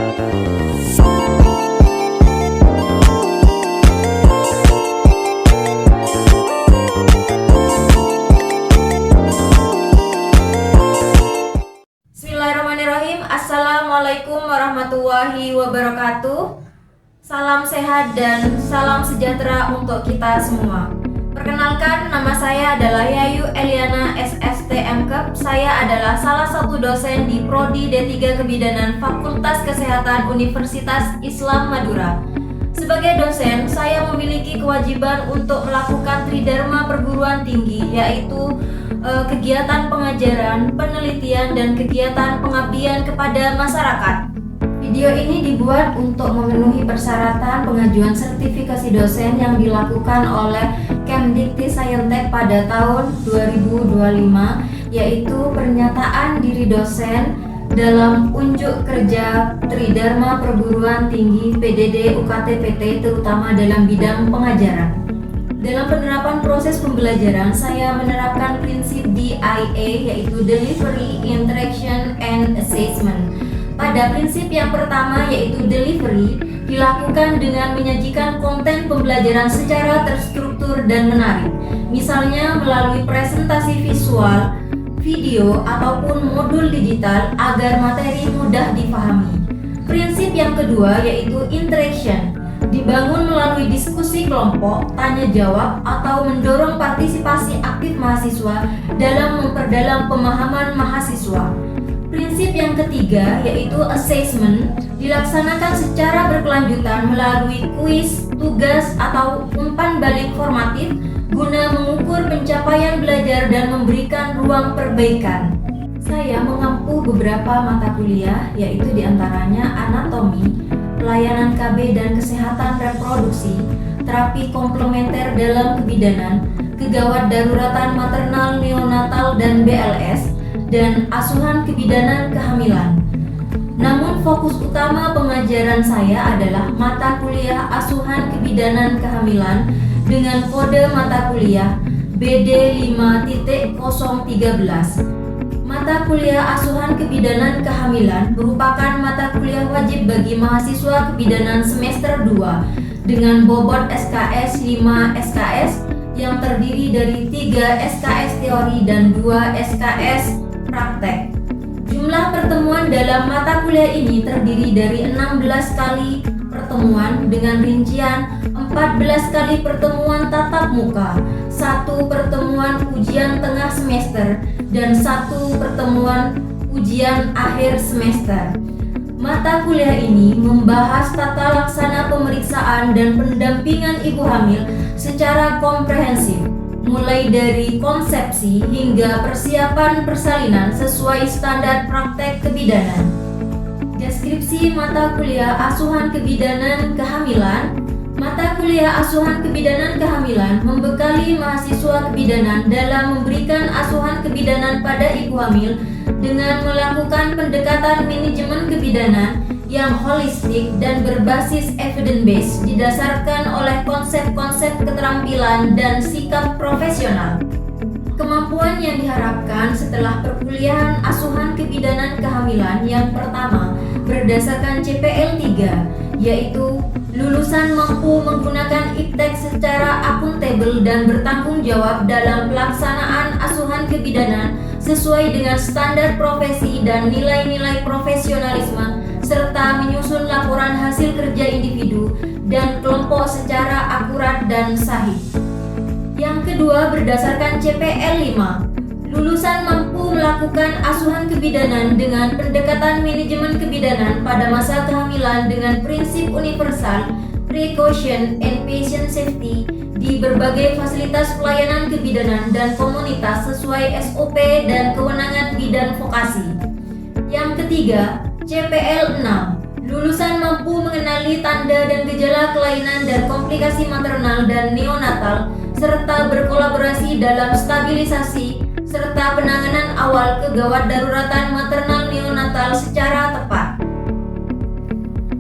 Bismillahirrahmanirrahim. Assalamualaikum warahmatullahi wabarakatuh. Salam sehat dan salam sejahtera untuk kita semua. Perkenalkan, nama saya adalah Yayu Eliana SST MKep. Saya adalah salah satu dosen di Prodi D3 Kebidanan Fakultas Kesehatan Universitas Islam Madura. Sebagai dosen, saya memiliki kewajiban untuk melakukan tridharma perguruan tinggi, yaitu kegiatan pengajaran, penelitian, dan kegiatan pengabdian kepada masyarakat. Video ini dibuat untuk memenuhi persyaratan pengajuan sertifikasi dosen yang dilakukan oleh Kemdikti-Sayentek pada tahun 2025, yaitu pernyataan diri dosen dalam unjuk kerja Tridharma Perguruan Tinggi PDD UKT PT, terutama dalam bidang pengajaran. Dalam penerapan proses pembelajaran, saya menerapkan prinsip DIA, yaitu Delivery, Interaction, and Assessment. Pada prinsip yang pertama, yaitu delivery, dilakukan dengan menyajikan konten pembelajaran secara terstruktur dan menarik, misalnya melalui presentasi visual, video, ataupun modul digital agar materi mudah dipahami. Prinsip yang kedua, yaitu interaction, dibangun melalui diskusi kelompok, tanya jawab, atau mendorong partisipasi aktif mahasiswa dalam memperdalam pemahaman mahasiswa. Prinsip yang ketiga, yaitu assessment, dilaksanakan secara berkelanjutan melalui kuis, tugas, atau umpan balik formatif guna mengukur pencapaian belajar dan memberikan ruang perbaikan. Saya mengempu beberapa mata kuliah, yaitu diantaranya anatomi, pelayanan KB dan kesehatan reproduksi, terapi komplementer dalam kebidanan, kegawat daruratan maternal neonatal dan BLS, dan asuhan kebidanan kehamilan. Namun fokus utama pengajaran saya adalah mata kuliah asuhan kebidanan kehamilan dengan kode mata kuliah BD 5.013. Mata kuliah asuhan kebidanan kehamilan merupakan mata kuliah wajib bagi mahasiswa kebidanan semester 2 dengan bobot SKS 5 SKS yang terdiri dari 3 SKS teori dan 2 SKS praktek. Jumlah pertemuan dalam mata kuliah ini terdiri dari 16 kali pertemuan dengan rincian 14 kali pertemuan tatap muka, 1 pertemuan ujian tengah semester, dan 1 pertemuan ujian akhir semester. Mata kuliah ini membahas tata laksana pemeriksaan dan pendampingan ibu hamil secara komprehensif, mulai dari konsepsi hingga persiapan persalinan sesuai standar praktek kebidanan. Deskripsi mata kuliah asuhan kebidanan kehamilan. Mata kuliah asuhan kebidanan kehamilan membekali mahasiswa kebidanan dalam memberikan asuhan kebidanan pada ibu hamil dengan melakukan pendekatan manajemen kebidanan yang holistik dan berbasis evidence-based didasarkan oleh konsep-konsep keterampilan dan sikap profesional. Kemampuan yang diharapkan setelah perkuliahan asuhan kebidanan kehamilan yang pertama berdasarkan CPL 3, yaitu lulusan mampu menggunakan iptek secara akuntabel dan bertanggung jawab dalam pelaksanaan asuhan kebidanan sesuai dengan standar profesi dan nilai-nilai profesionalisme, serta menyusun laporan hasil kerja individu dan kelompok secara akurat dan sahih. Yang kedua, berdasarkan CPL 5, lulusan mampu melakukan asuhan kebidanan dengan pendekatan manajemen kebidanan pada masa kehamilan dengan prinsip universal, precaution and patient safety di berbagai fasilitas pelayanan kebidanan dan komunitas sesuai SOP dan kewenangan bidan vokasi. Yang ketiga, CPL 6, lulusan mampu mengenali tanda dan gejala kelainan dan komplikasi maternal dan neonatal serta berkolaborasi dalam stabilisasi serta penanganan awal kegawat daruratan maternal neonatal secara tepat.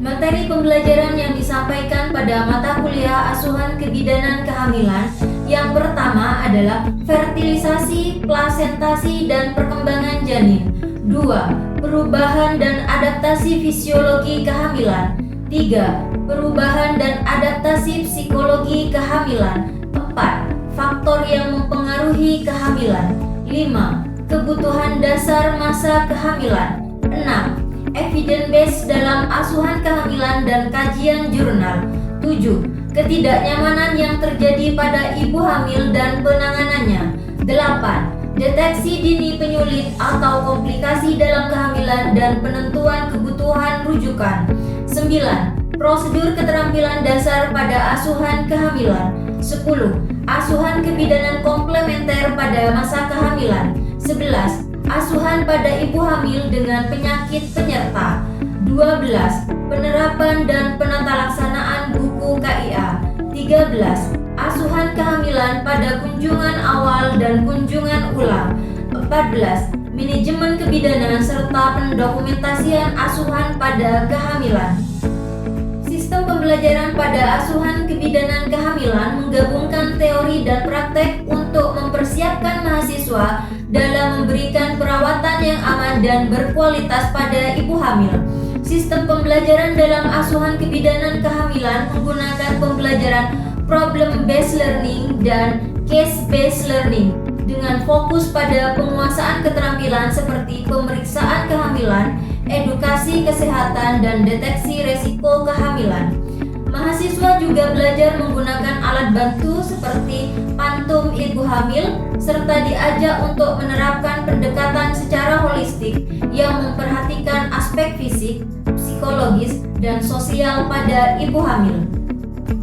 Materi pembelajaran yang disampaikan pada mata kuliah asuhan kebidanan kehamilan yang pertama adalah fertilisasi, plasentasi, dan perkembangan janin. 2. Perubahan dan adaptasi fisiologi kehamilan. 3. Perubahan dan adaptasi psikologi kehamilan. 4. Faktor yang mempengaruhi kehamilan. 5. Kebutuhan dasar masa kehamilan. 6. Evidence base dalam asuhan kehamilan dan kajian jurnal. 7. Ketidaknyamanan yang terjadi pada ibu hamil dan penanganannya. 8. Deteksi dini penyulit atau komplikasi dalam kehamilan dan penentuan kebutuhan rujukan. 9. Prosedur keterampilan dasar pada asuhan kehamilan. 10. Asuhan kebidanan komplementer pada masa kehamilan. 11. Asuhan pada ibu hamil dengan penyakit penyerta. 12. Penerapan dan penata laksanaan buku KIA. 13. Asuhan kehamilan pada kunjungan awal dan kunjungan ulang. 14. Manajemen kebidanan serta pendokumentasian asuhan pada kehamilan. Sistem pembelajaran pada asuhan kebidanan kehamilan menggabungkan teori dan praktek untuk mempersiapkan mahasiswa dalam memberikan perawatan yang aman dan berkualitas pada ibu hamil. Sistem pembelajaran dalam asuhan kebidanan kehamilan menggunakan pembelajaran problem-based learning dan case-based learning dengan fokus pada penguasaan keterampilan seperti pemeriksaan kehamilan, edukasi kesehatan, dan deteksi resiko kehamilan. Mahasiswa juga belajar menggunakan alat bantu seperti pantum ibu hamil, serta diajak untuk menerapkan pendekatan secara holistik yang memperhatikan aspek fisik, psikologis, dan sosial pada ibu hamil.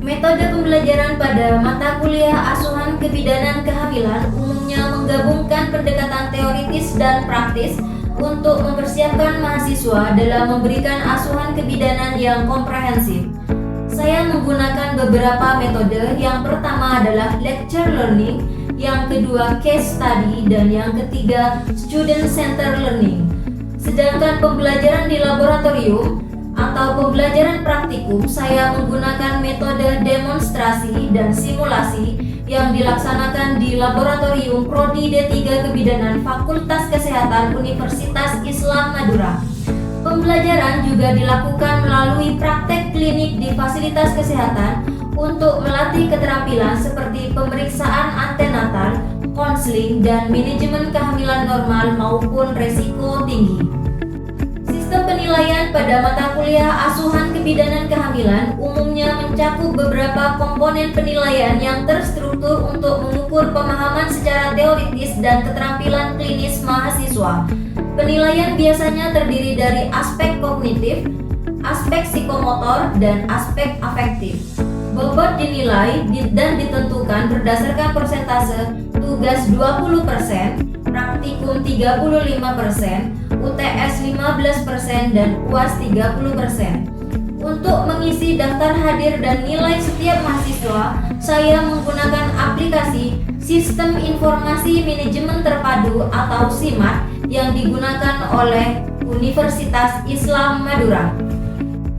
Metode pembelajaran pada mata kuliah asuhan kebidanan kehamilan umumnya menggabungkan pendekatan teoritis dan praktis untuk mempersiapkan mahasiswa dalam memberikan asuhan kebidanan yang komprehensif. Saya menggunakan beberapa metode. Yang pertama adalah lecture learning, yang kedua case study, dan yang ketiga student center learning. Sedangkan pembelajaran di laboratorium atau pembelajaran praktikum, saya menggunakan metode demonstrasi dan simulasi yang dilaksanakan di Laboratorium Prodi D3 Kebidanan Fakultas Kesehatan Universitas Islam Madura. Pembelajaran juga dilakukan melalui praktek klinik di fasilitas kesehatan untuk melatih keterampilan seperti pemeriksaan antenatal, konseling, dan manajemen kehamilan normal maupun resiko tinggi. Sistem penilaian pada mata kuliah asuhan kebidanan kehamilan umumnya mencakup beberapa komponen penilaian yang terstruktur untuk mengukur pemahaman secara teoritis dan keterampilan klinis mahasiswa. Penilaian biasanya terdiri dari aspek kognitif, aspek psikomotor, dan aspek afektif. Bobot dinilai dan ditentukan berdasarkan persentase tugas 20%, praktikum 35%, UTS 15%, dan UAS 30%. Untuk mengisi daftar hadir dan nilai setiap mahasiswa, saya menggunakan aplikasi Sistem Informasi Manajemen Terpadu atau SIMAT yang digunakan oleh Universitas Islam Madura.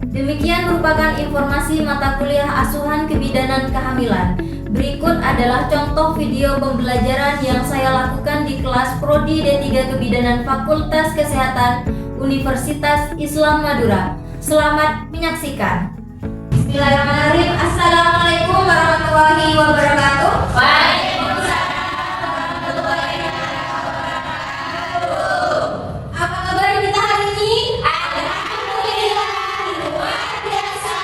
Demikian merupakan informasi mata kuliah asuhan kebidanan kehamilan. Berikut adalah contoh video pembelajaran yang saya lakukan di kelas Prodi D3 Kebidanan Fakultas Kesehatan Universitas Islam Madura. Selamat menyaksikan. Bismillahirrahmanirrahim. Assalamualaikum warahmatullahi wabarakatuh. Waalaikumsalam warahmatullahi wabarakatuh. Apa kabar kita hari ini? Alhamdulillah, luar biasa.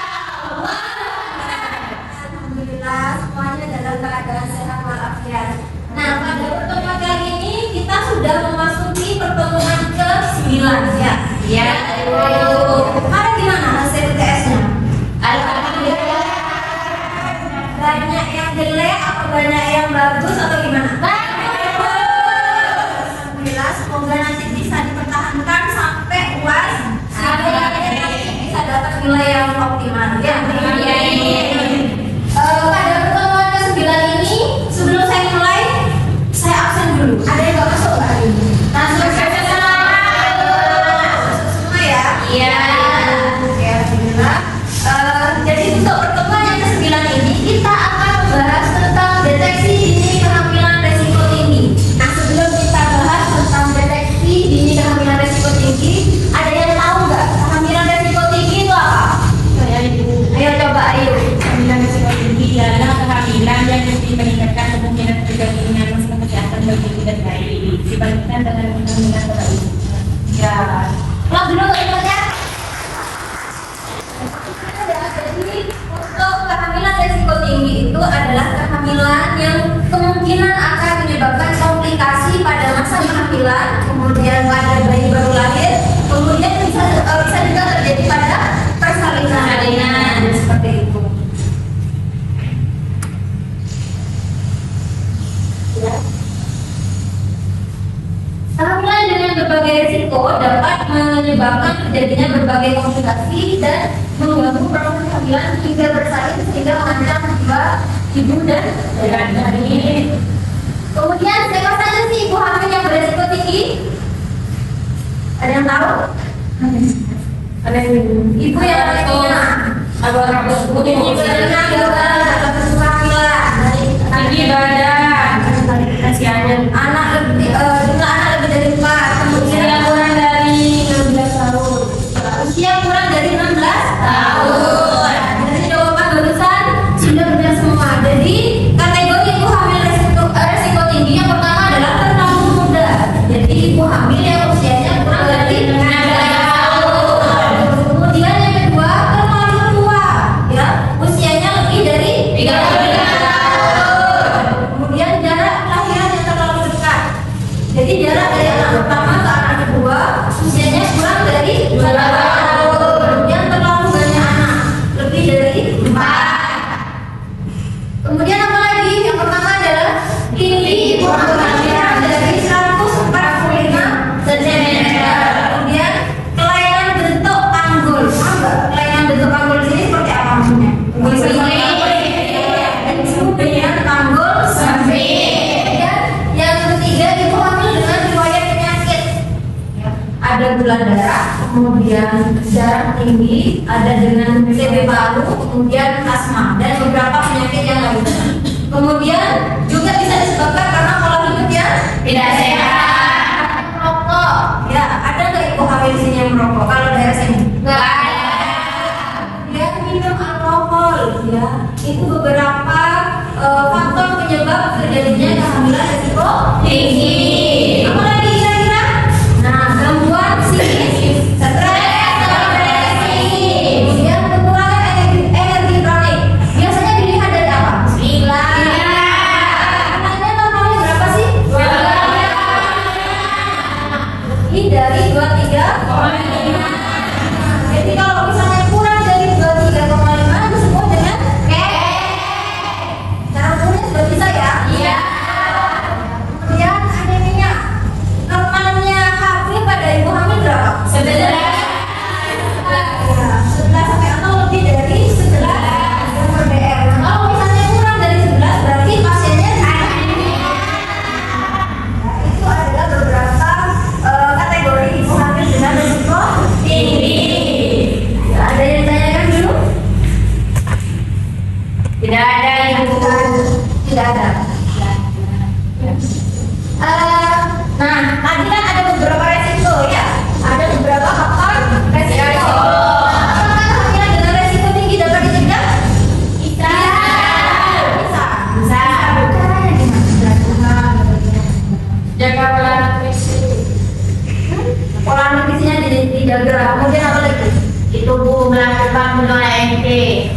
Alhamdulillah, semuanya dalam keadaan sehat walafiat. Nah, pada pertemuan kali ini kita sudah memasuki pertemuan ke-9 ya. Ya. Kemarin gimana hasil UTS-nya? Alhamdulillah. Banyak yang jelek atau banyak yang bagus atau gimana? Alhamdulillah, semoga nanti bisa dipertahankan sampai UAS sehingga nanti bisa dapat nilai yang optimal ya. Pada pertemuan ke-9 ini, sebelum saya mulai, saya absen dulu. Ada yang gak masuk nggak hari ini? Langsung saya semua ya? Iya. Oke, alhamdulillah. Jadi untuk pertemuan yang ke-9 ini kita akan membahas tentang deteksi dini kehamilan resiko terjadinya berbagai komplikasi dan mengganggu proses kehamilan hingga bersalin sehingga mengancam jiwa ibu dan janin. Kemudian siapa saja sih ibu hamil yang beresiko tinggi? Ada yang tahu? Ada yang Ibu yang punya tinggi badan, anak lebih jumlah anak lebih dari 4, kemudian usia kurang dari 16 tahun. usia kurang dari 16 tahun. Dari jawaban barusan sudah benar semua. Jadi kategori ibu hamil resiko tinggi yang pertama adalah terlalu muda. Jadi ibu hamil yang usianya kurang dari 16 tahun. Kemudian yang kedua terlalu tua, ya usianya lebih dari 30 tahun. Kemudian jarak kelahiran yang terlalu dekat. Jadi jarak dari anak pertama ke anak kedua usianya kurang dari 2 tahun. Yang terlalu banyak anak, lebih dari 4. Kemudian apa lagi? Yang pertama adalah tinggi ibu hamilnya dari 145 cm. Kemudian kelainan bentuk panggul. Kelainan bentuk panggul ini seperti apa maksudnya? Kemudian panggul sempit. Yang ketiga ibu hamil dengan riwayat penyakit. Ada gula darah, kemudian darah tinggi, ada dengan TB paru, kemudian asma dan beberapa penyakit yang lain. Kemudian juga bisa disebabkan karena pola hidup yang tidak sehat. Merokok, ya ada nggak ibu hamil di sini yang merokok? Kalau daerah sini nggak ada. Dia minum alkohol, ya itu beberapa faktor penyebab terjadinya kehamilan resiko tinggi. Apa lagi kira-kira? Nah, gangguan psikis, stres, depresi, kemudian kekurangan energi kronik. Biasanya dilihat dari apa? Gila. Anaknya normalnya berapa sih? 2. Lebih dari 23,5. Jadi kalau misalnya kurang dari 23,5 itu semua dengan cara tulis sudah bisa ya? Iya. Kemudian anemia. Normalnya HB pada ibu hamil berapa? 11 sampai atau lebih dari 11 mdr. Kalau misalnya kurang dari 11 berarti pasiennya anemia. Itu adalah beberapa kategori ibu hamil dengan risiko tinggi. Ya, ada yang ditanyakan dulu? Tidak ada ibu. Tidak ada. Nah, tadi kan ada beberapa resiko ya. Ada beberapa faktor resiko. Apakah kehamilan dengan resiko tinggi dapat dicegah? Bisa. Caranya gimana? Jaga pola nutrisi. Pola nutrisinya dijaga. Kemudian apa lagi? Itu Bu melakukan penjualan AMT.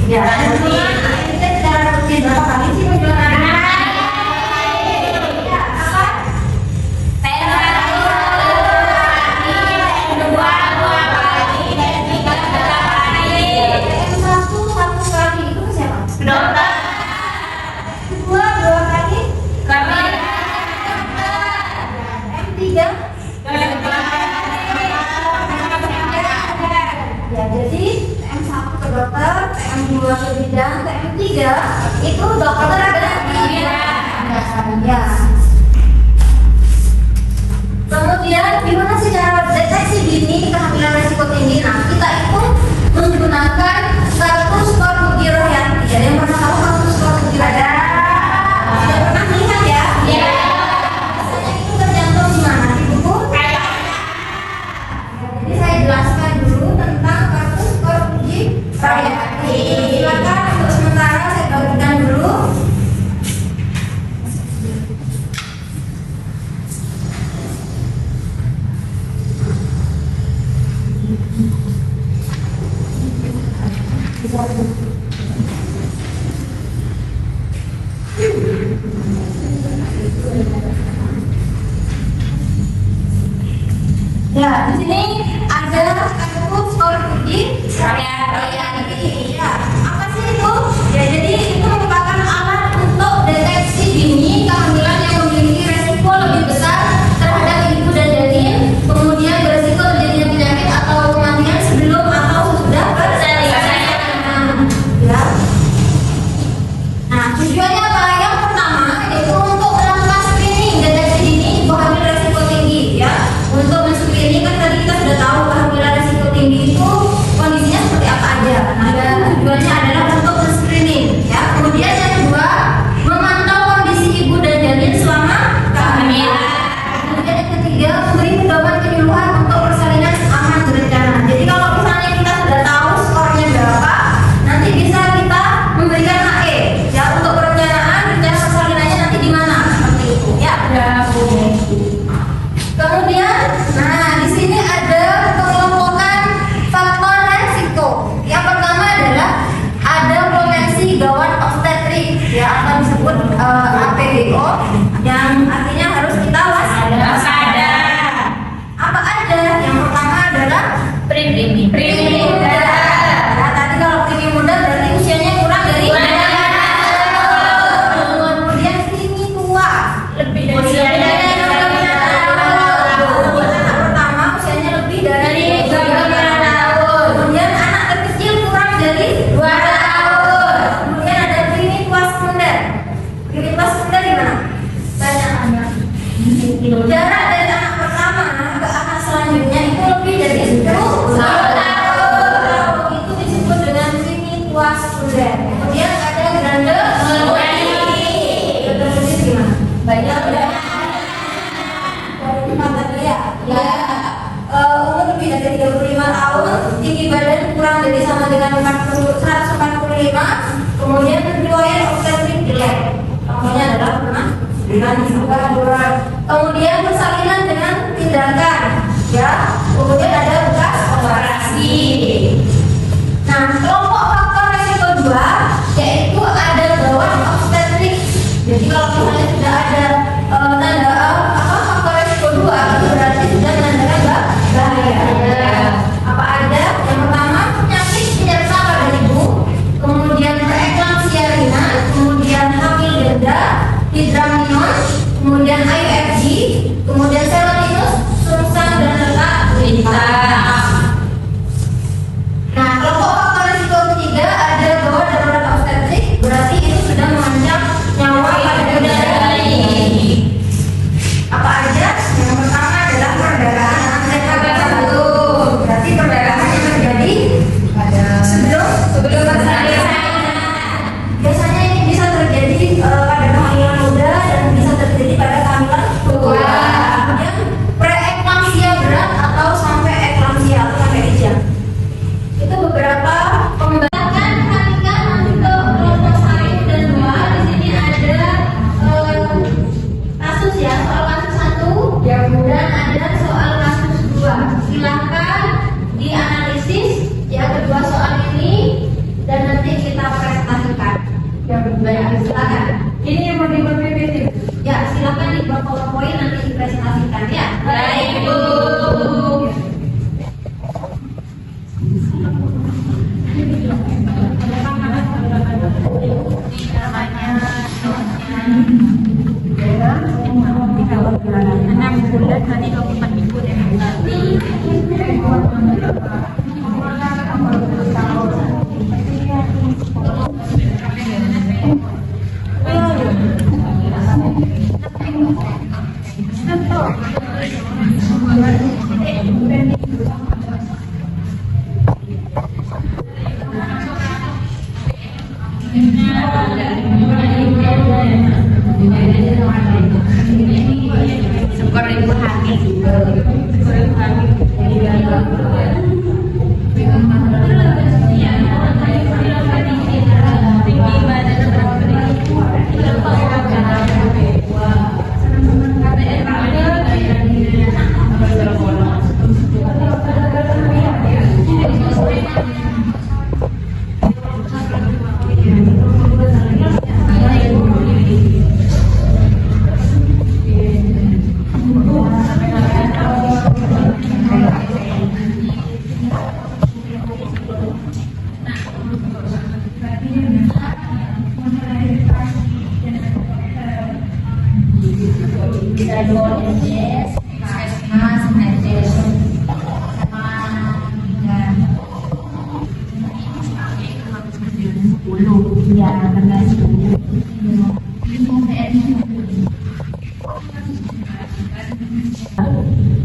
Ya, penjualan AMT secara rutin berapa kali sih penjualan AMT? Ya, apa? Satu kali itu ke siapa? Dokter. Dua kali. Kami M3. Ya, jadi M1 ke dokter, M2 ke bidan, ke M3 itu dokter ada ya. Kemudian gimana sih cara deteksi dini kehamilan resiko tinggi? Nah, kita itu menggunakan kartu skor Budi Rohyanti. Ada yang pernah tahu kartu skor Budi Rohyanti? Sudah pernah melihat ya? Iya. Biasanya itu tercantum di mana? Di buku? Jadi saya jelaskan dulu tentang kartu skor Budi Rohyanti. Silakan untuk sementara saya bagikan dulu. Ya, di sini ada kartu skor Budi Rohyanti. Ya, apa sih Kemudian persalinan dengan tindakan, ya. Kemudian ada bekas operasi. Nah, kelompok faktor resiko 2 yaitu ada gawat obstetrik. Jadi kalau misalnya sudah ada tanda faktor resiko 2 itu berarti sudah menandakan bahaya. Apa aja? Yang pertama penyakit penyerta pada ibu, kemudian preeklamsia ringan, kemudian hamil ganda, hidraminon, kemudian IUFG, kemudian serotinus, sungsang dan letak berita. Nah, kelompok faktor risiko ketiga ada gawat darurat obstetrik, berarti itu sudah mengancam nyawa pada bayi. Apa aja? Yang pertama adalah perdarahan anak jantung. Berarti perdarahan yang terjadi sebelum persalinan. Biasanya ini bisa terjadi pada kehamilan muda dan bisa terjadi pada kehamilan tua. Kemudian preeklamsia berat atau sampai eklamsia atau sampai ijab. Itu beberapa pembahasan perhatikan nanti ke kelompok 1 dan 2. Di sini ada kasus ya, soal kasus 1 ya, kemudian ada soal kasus 2. Silahkan dianalisis ya kedua soal ini dan nanti kita presentasikan. Ya, baik, silakan. Ini yang mau dibuat PPT. Ya, silakan dibuat PowerPoint nanti dipresentasikan ya. Baik, Bu.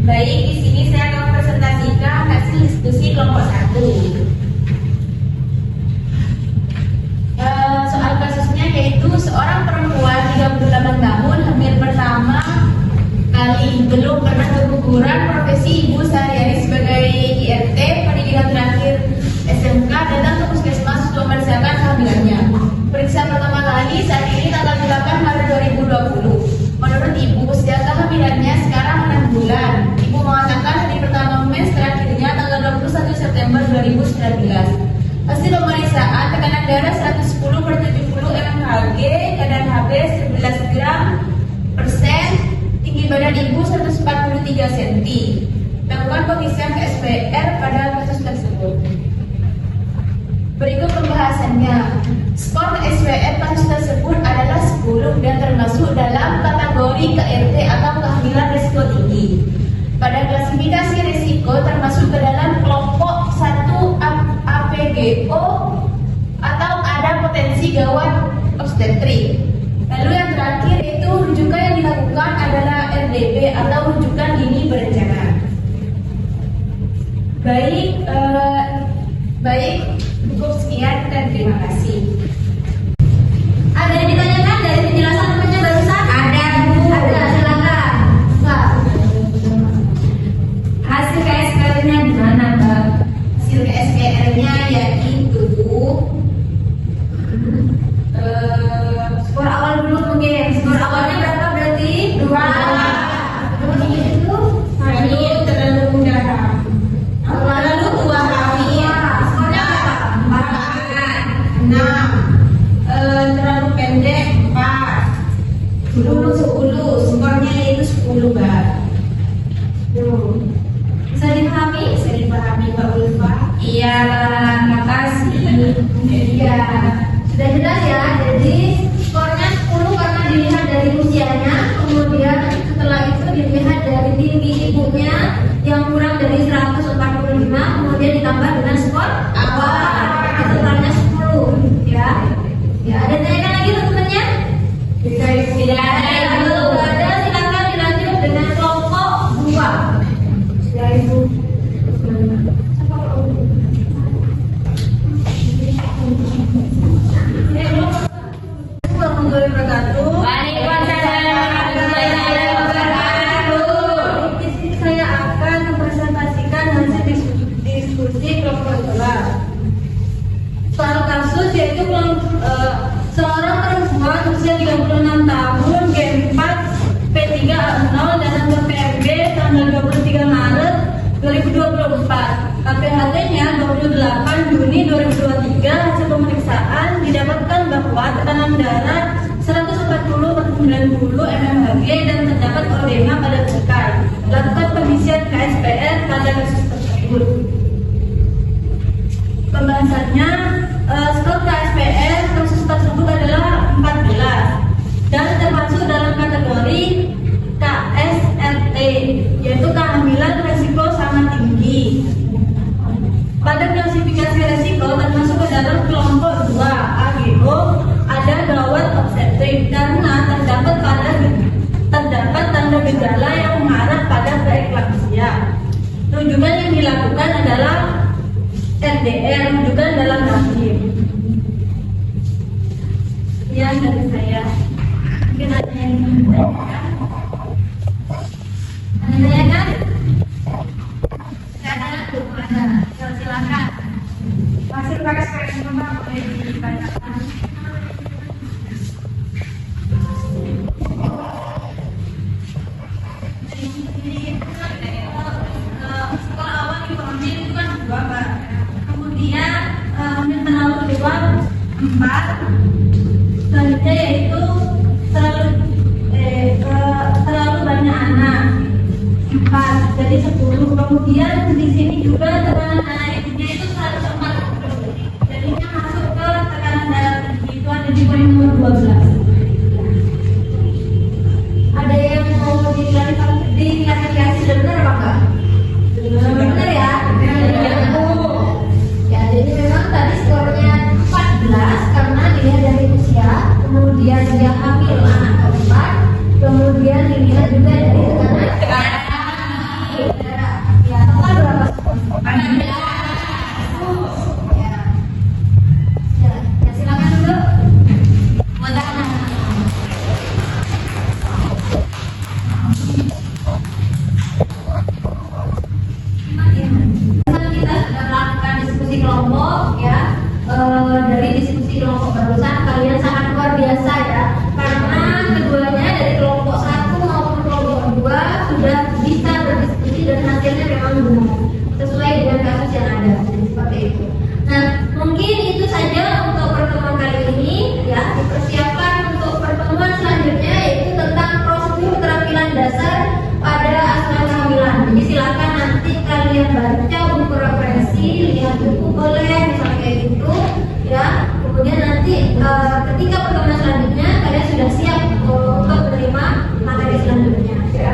Baik, di sini saya akan presentasikan hasil diskusi kelompok 1. Soal kasusnya yaitu seorang perempuan 38 tahun hamil pertama kali, belum pernah keguguran, profesi ibu sehari-hari sebagai IRT, pendidikan terakhir SMK, datang ke puskesmas untuk memeriksakan kehamilannya. Periksa pertama kali saat ini tanggal 8 Maret 2020. Menurut ibu, usia kehamilannya sekarang 6 bulan. Ibu mengatakan hari pertama mens terakhirnya tanggal 21 September 2019. Hasil pemeriksaan tekanan darah 110/70 mmHg, kadar Hb 11 gram persen, tinggi badan ibu 143 cm. Lakukan pemeriksaan ke SPR pada kasus tersebut. Berikut pembahasannya. Skor SPR kasus tersebut adalah 10 dan termasuk dalam kategori KRT atau kehamilan risiko tinggi. Pada klasifikasi risiko termasuk ke dalam kelompok 1 APGO atau ada potensi gawat obstetrik. Lalu yang terakhir itu rujukan yang dilakukan adalah RDB atau rujukan dini berencana. Baik, cukup sekian dan terima kasih. Ada yang ditanyakan dari penjelasan temannya barusan? Ada, Bu. Ada, silakan. Mbak. Hasil KSPR-nya di mana, Mbak? Hasil KSPR-nya yaitu skor awal dulu mungkin. Skor awalnya berapa berarti? kelompok 2. Soal kasus yaitu seorang perempuan usia 36 tahun, G4, P3A0 dan anggota PMB tanggal 23 Maret 2024. KPHT-nya 28 Juni 2023. Hasil pemeriksaan didapatkan bahwa tekanan darah 140/90 mmHg dan terdapat odema pada bengkai. Lakukan pengisian KSPR pada kasus tersebut. Pembahasannya, skor KSPR kasus tersebut adalah 14 dan termasuk dalam kategori KSRT, yaitu kehamilan resiko sangat tinggi. Pada klasifikasi resiko termasuk ke dalam kelompok 2 AGO, ada gawat obstetrik karena terdapat tanda gejala yang mengarah pada preeklamsia. Rujukan yang dilakukan adalah RDR, rujukan dalam rahim. Ya, dari saya. Mungkin ada yang ingin ditanyakan? Ada yang ditanyakan? Silakan. Hasil KSPR Bapak boleh dibacakan. Sekolah awal informasi itu kan 2, Pak. Kemudian penawar kedua 4. Selanjutnya yaitu terlalu banyak anak 4, jadi 10. Kemudian di sini juga tekanan darah ibunya itu 140, jadinya masuk ke tekanan darah tinggi, itu ada di poin nomor 12. Ada yang mau diklarifikasi benar apa enggak? Benar ya? Ya, jadi memang tadi skornya 14 karena dilihat dari usia, kemudian dia hamil anak keempat, kemudian dilihat juga dari tekanan darah. Ya, total berapa skor? 14. Ya. Ya, silakan dulu. Kita sudah melakukan diskusi kelompok ya. Dari diskusi kelompok barusan kalian sangat luar biasa ya, karena keduanya dari kelompok 1 maupun kelompok 2 sudah bisa berdiskusi dan hasilnya memang benar sesuai dengan kasus yang ada. Jadi seperti itu. Nah, mungkin itu saja untuk pertemuan kali ini ya. Dipersiapkan untuk pertemuan selanjutnya yaitu tentang prosedur keterampilan dasar pada asuhan kehamilan. Jadi silakan nanti kalian baca buku referensi, lihat buku boleh misalnya kayak gitu ya. Kemudian nanti ketika pertemuan selanjutnya kalian sudah siap untuk menerima materi selanjutnya ya.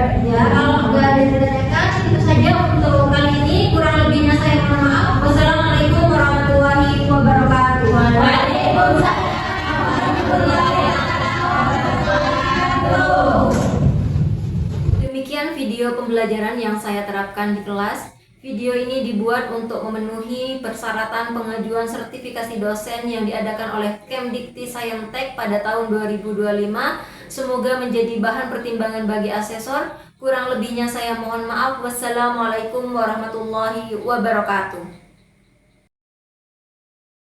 Kalau nggak ada yang ditanyakan, itu saja untuk kali ini. Kurang lebihnya saya mohon maaf. Wassalamualaikum warahmatullahi wabarakatuh. Waalaikumsalam warahmatullahi wabarakatuh. Demikian video pembelajaran yang saya terapkan di kelas. Video ini dibuat untuk memenuhi persyaratan pengajuan sertifikasi dosen yang diadakan oleh Kemdikti Saintek pada tahun 2025. Semoga menjadi bahan pertimbangan bagi asesor. Kurang lebihnya saya mohon maaf. Wassalamualaikum warahmatullahi wabarakatuh.